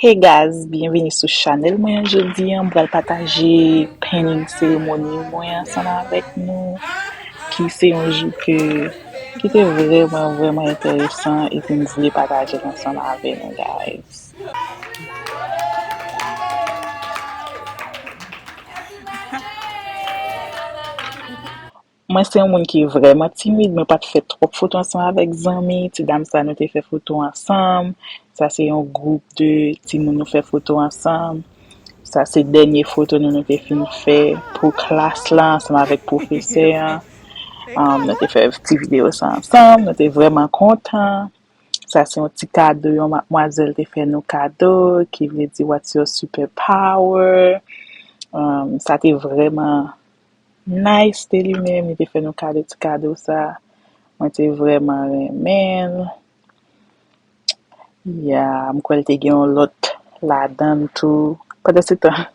Hey guys, bienvenue sur channel mwen jodi an pral pataje painting ceremony mwen ansama avek nou ki se yon jou ki te vreman interesan e pi m vle pataje ansama avek nou guys. Mwen se yon moun ki vreman timide, mwen pat fè trop foto ansam avek zami, ti dam sa nou te fè foto ansam. Sa se yon group de ti moun nou fè foto ansam. Sa se denye foto nou te fin fè pou klas la ansam avek profeseur. Nou te fè ti video sa ansam, nou te vreman kontan. Sa se yon ti kado, yon mademoiselle te fè nou kado, ki vle di what's your superpower. Sa te vreman nice te li men, mi te fè nou kado ti kado sa. Mwen te vreman remen. Mwen te gen yon lot la dan tou. Pwede se tan,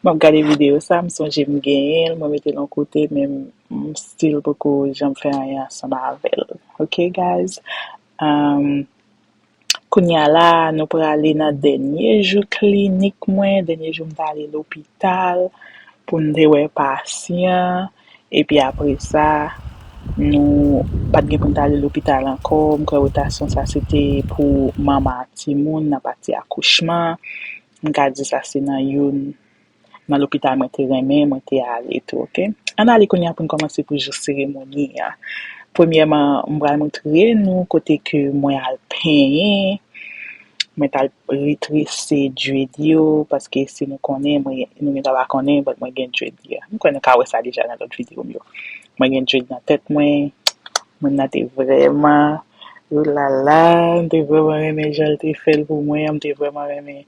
mwen gade video sa, mwen sonje m gen el, mwen mette l'on kote, men m stil poko jan fè an yan san avel. Ok guys? Kounya la, nou pou ale nan denye jou klinik mwen, denye jou m ta ale l'opital, pou m de wè pasyen, e pi apre sa, nou pat gen pou m ta ale l'opital ankon, m kwe rotasyon sa sete pou mama ti moun nan pati akouchman, m ka di sa se nan yon, nan l'opital mwen te remen, mwen te ale eto, ok? An ale kounya pou m komanse pou jou seremoni ya. Premièrement, m bral montre nou kote ke mwen al penye, mwen tal retrese djwedi yo, paske si nou konen, nou men taba konen, but mwen gen djwedi ya. Mwen konen ka wè sa deja nan lot video myo. Mwen gen djwedi nan tet mwen nan te vreman, oh la la, mwen te vreman reme jal te fel pou mwen, mwen te vreman reme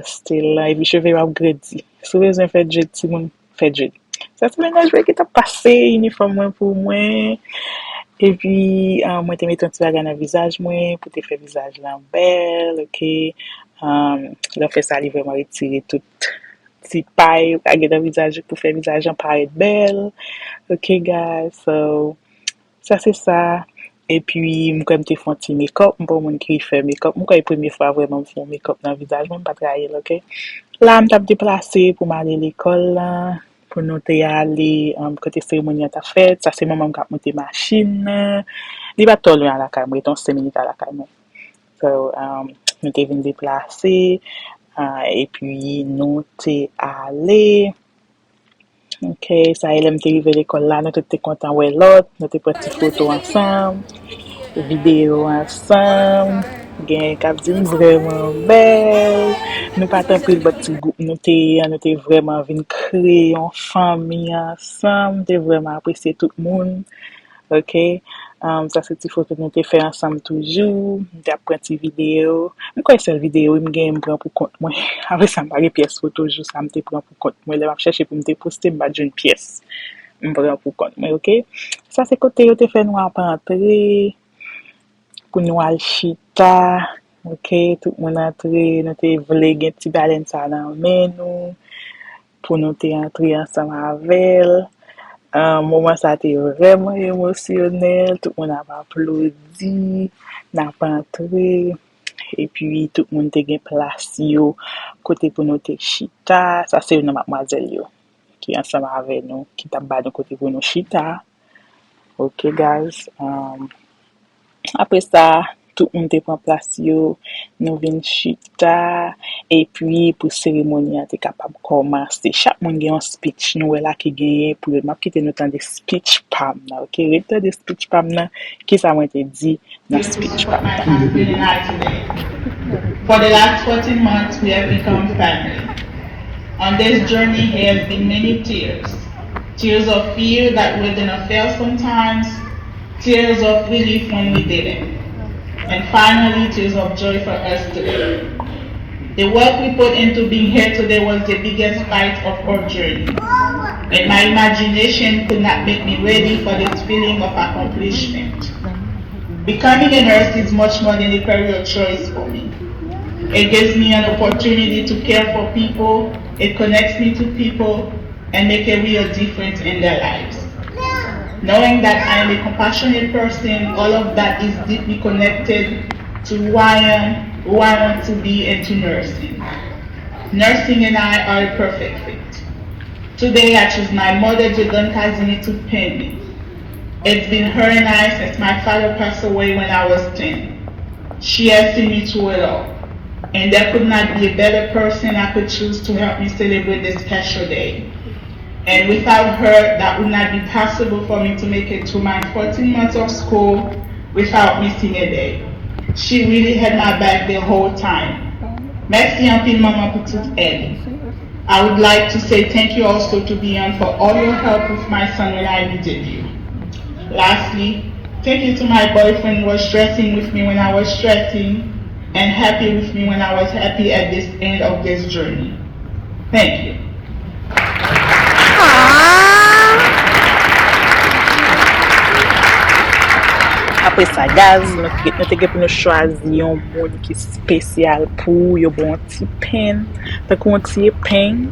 stil la, epi cheve wap gredi. Sou vezon fè djwedi, si moun fè djwedi. Sa se men jwe ki ta pase uniform mwen pou mwen. E pi, mwen te mette un ti bagan nan visaj mwen, pou te fè visaj lan bel, ok? La fè sa li vreman retire tout ti pay, agè nan visaj pou fè visaj an paret bel. Ok guys, so, sa se sa. E pi, mwen kwen te fon ti make-up, mwen pou moun ki fè make-up. Mwen kwen premye fwa vreman fon make-up nan visaj mwen, pa trayel, ok? La, mwen tap deplase pou mwen ale l'ekol la. Pou nou te ale, kote seremoni an ta fèt, sa se maman kap monte machine. Li ba tol yon alakay mwen, ton 5 minutes alakay mwen. So, nou te vin deplase, e puis nou te ale. Ok, sa elem te rive l'ekol la, nou te kontan wè lot, nou te pweti foto ansam, video ansam, gen kap din vreman bel. Nou patan pil bati goup, nou te vreman vin kre yon fami ansam, te vreman apresye tout moun. Ok, sa se ti foto nou te fè ansam toujou, nou te apren ti video. Mwen kwen sel video, mwen gen mpren pou kont mwen. Avè sa mpare piyes foto jou, sa mte pren pou kont mwen. Le map chèche pou mte poste mba djoun piyes. Mpren pou kont mwen, ok? Sa se kote yo te fè nou apantre, pou nou al chita. Ok, tout moun entre, nou te vle gen ti balen sa nan men nou, pou nou te entre ansam avel. Mouman sa te vreman emosyonel, tout moun ap aplodi, nan pa entre, e pi tout moun te gen plas yo, kote pou nou te chita. Sa se yon nan mademoiselle yo, ki ansam avel nou, ki tap ba nou kote pou nou chita. Ok guys, apre sa, tout moun te pran plas yo, nou vin chita, e pi pou seremoni an te kapab komanse. Chak moun gen yon speech nou wè la ki genye pou yon map ki te nou tan de speech pam nan, ok? Rete de speech pam nan, ki sa mwen te di nan speech pam nan. For the last 14 months, we have become family. On this journey, there have been many tears. Tears of fear that we're gonna fail sometimes, tears of relief when we didn't. And finally, tears of joy for us today. The work we put into being here today was the biggest fight of our journey. And my imagination could not make me ready for this feeling of accomplishment. Becoming a nurse is much more than a career choice for me. It gives me an opportunity to care for people, it connects me to people, and make a real difference in their lives. Knowing that I am a compassionate person, all of that is deeply connected to who I am who I want to be into nursing. Nursing and I are a perfect fit. Today I choose my mother, Jadon Kazini, to pin me. It's been her and I since my father passed away when I was 10. She has seen me through it all. And there could not be a better person I could choose to help me celebrate this special day. And without her, that would not be possible for me to make it through my 14 months of school without missing a day. She really had my back the whole time. Merci un pile maman pour toute aide. I would like to say thank you also to Beyond for all your help with my son when I needed you. Lastly, thank you to my boyfriend who was stressing with me when I was stressing and happy with me when I was happy at this end of this journey. Thank you. Apre sa gaz, nou te gen pou nou chwazi yon moun ki spesyal pou, yon bon ti pen, tak yon ti pen,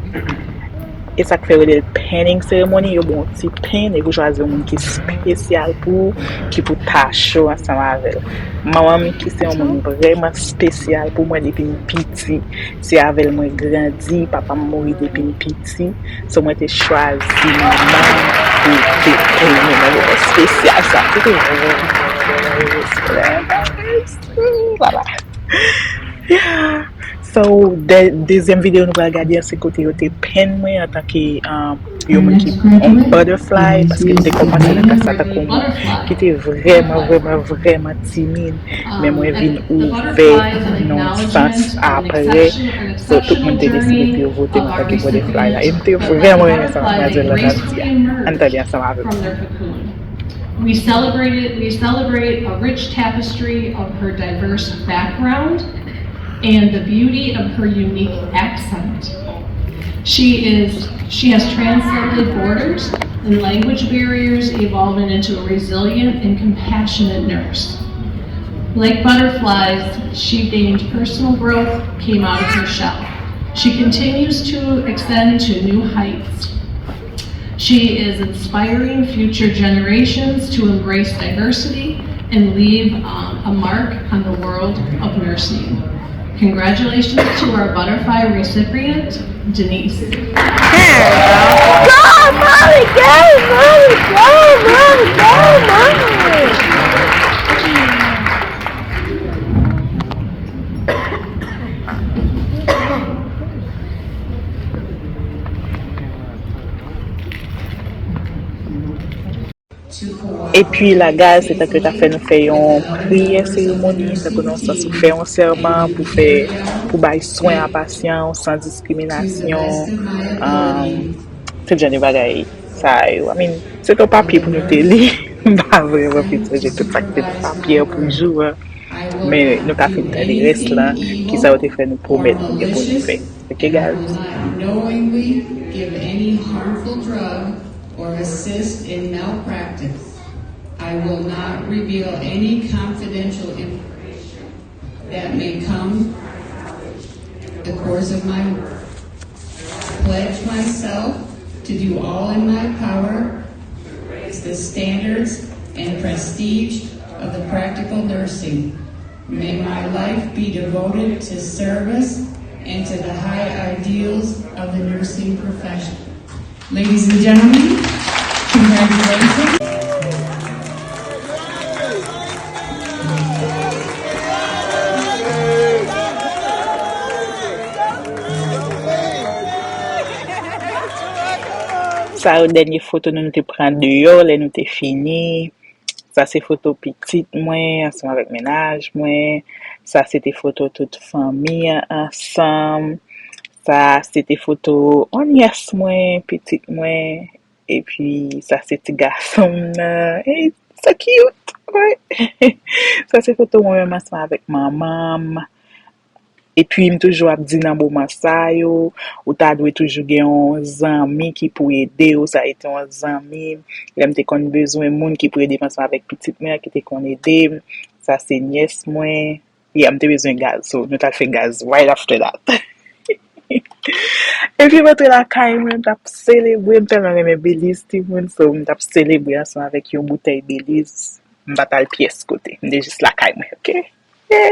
e sak fe wè del penning ceremony, yon bon ti pen, e pou chwazi yon moun ki spesyal pou, ki pou tacho ansan avel. Maman mi ki se yon moun vreman spesyal pou mwen depi mpiti, se avel mwen grandi, papa m mori depi mpiti, so mwen te chwazi maman pou te pen, yon spesyal sa, te te vreman. Voilà. Yeah. So, deuxième vidéo nous va regarder ce côté yo te pen moi en tant que yo moun ki on butterfly parce que te commencé dans ça ta comme qui était vraiment timide mais moi vinn ouvert non sens après so tout le monde a décidé de voter en tant que butterfly là et me vraiment ça m'a dit là Antalya ça m'a We celebrate a rich tapestry of her diverse background and the beauty of her unique accent. She has transcended borders and language barriers, evolving into a resilient and compassionate nurse. Like butterflies, she gained personal growth, came out of her shell. She continues to extend to new heights. She is inspiring future generations to embrace diversity and leave a mark on the world of nursing. Congratulations to our butterfly recipient, Denise. Go, Mommy, go! Et puis la gaz, c'est que tu as fait nous faire une prière cérémonie, c'est que nous avons fait un serment pour bailler soin à patient sans discrimination. C'est déjà des bagailles. Ça, I mean, c'est un papier pour nous te lire. Pas vraiment, j'ai tout ça qui est papier pour jouer. Mais nous avons fait le reste là, qui ça a été fait nous promettre pour nous faire. Ok, guys? Knowingly give any harmful drug or assist in malpractice. I will not reveal any confidential information that may come the course of my work. I pledge myself to do all in my power to raise the standards and prestige of the practical nursing. May my life be devoted to service and to the high ideals of the nursing profession. Ladies and gentlemen, congratulations. Ça, dernière photo nous te prend dehors, là nous te fini. Ça c'est photo petite moi ensemble avec ménage moi. Ça c'était photo toute famille ensemble. Ça c'était photo on yes moi, petite moi et puis ça c'était garçon là. Et c'est cute. Ouais. Ça c'est photo moi même ensemble avec maman. Et puis, il me toujours dit dans le moment ça, ou t'as dû toujours gagner un ami qui pour aider, ou ça a été un ami. Il me qu'on besoin de monde qui pour aider avec petite mère qui te qu'on aider. Ça c'est nièce moi. Il a besoin de gaz, so nous t'as fait gaz right after that. Et puis, votre la caille, on t'a célébré, tellement mes Belize, so on t'a célébré ensemble avec une bouteille Belize. On va t'as le pièce côté. On est juste la caille, ok? Yeah.